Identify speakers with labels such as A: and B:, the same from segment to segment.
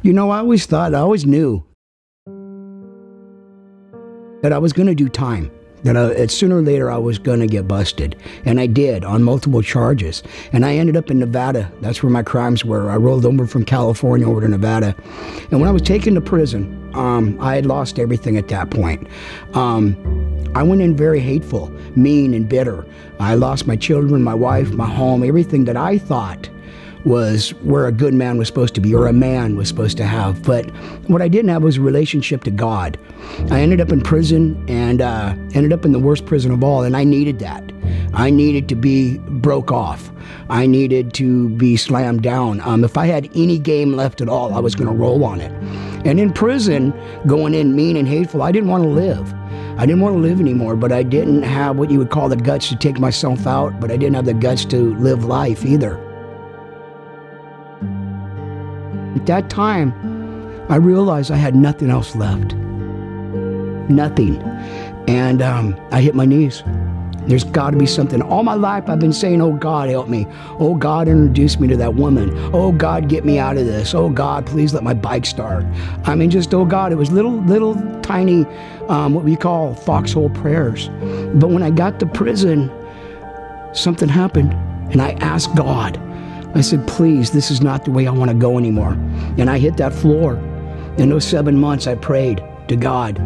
A: You know, I always knew that I was going to do time. That sooner or later I was going to get busted. And I did, on multiple charges. And I ended up in Nevada. That's where my crimes were. I rolled over from California over to Nevada. And when I was taken to prison, I had lost everything at that point. I went in very hateful, mean, and bitter. I lost my children, my wife, my home, everything that I thought was where a good man was supposed to be, or a man was supposed to have. But what I didn't have was a relationship to God. I ended up in prison, and ended up in the worst prison of all, and I needed that. I needed to be broke off. I needed to be slammed down. If I had any game left at all, I was going to roll on it. And in prison, going in mean and hateful, I didn't want to live. I didn't want to live anymore, but I didn't have what you would call the guts to take myself out, but I didn't have the guts to live life either. At that time, I realized I had nothing else left. Nothing. And I hit my knees. There's got to be something. All my life I've been saying, oh God, help me. Oh God, introduce me to that woman. Oh God, get me out of this. Oh God, please let my bike start. I mean, just, oh God, it was little tiny, what we call foxhole prayers. But when I got to prison, something happened. And I asked God, I said, please, this is not the way I want to go anymore. And I hit that floor. In those 7 months, I prayed to God.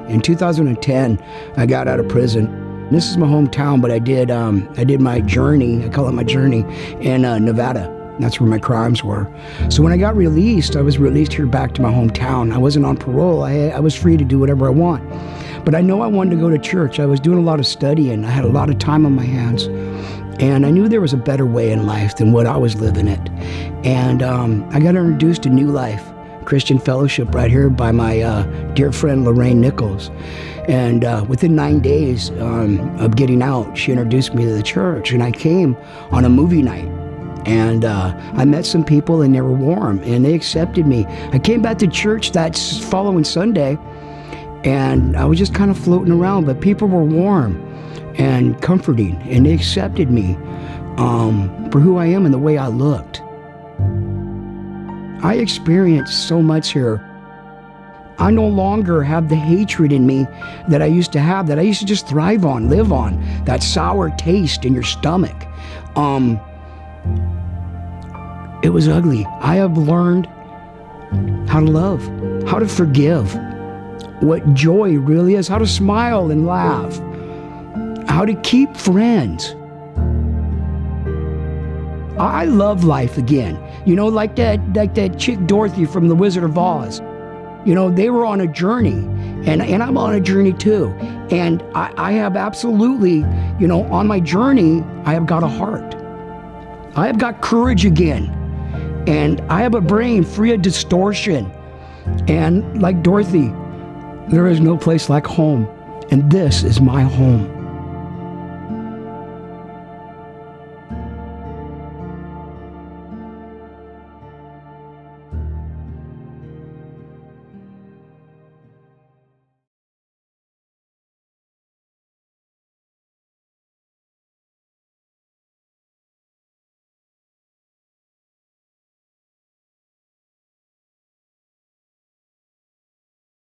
A: In 2010, I got out of prison. This is my hometown, but I did my journey, I call it my journey, in Nevada. That's where my crimes were. So when I got released, I was released here back to my hometown. I wasn't on parole. I was free to do whatever I want. But I know I wanted to go to church. I was doing a lot of studying. I had a lot of time on my hands. And I knew there was a better way in life than what I was living it. And I got introduced to New Life Christian Fellowship right here by my dear friend Lorraine Nichols. And within 9 days of getting out, she introduced me to the church. And I came on a movie night. And I met some people, and they were warm, and they accepted me. I came back to church that following Sunday, and I was just kind of floating around, but people were warm and comforting, and they accepted me for who I am and the way I looked. I experienced so much here. I no longer have the hatred in me that I used to have, that I used to just thrive on, live on, that sour taste in your stomach. It was ugly. I have learned how to love, how to forgive, what joy really is, how to smile and laugh, how to keep friends. I love life again. You know, like that chick Dorothy from The Wizard of Oz. You know, they were on a journey, and I'm on a journey too. And I have absolutely, you know, on my journey, I have got a heart. I have got courage again. And I have a brain free of distortion. And like Dorothy, there is no place like home. And this is my home.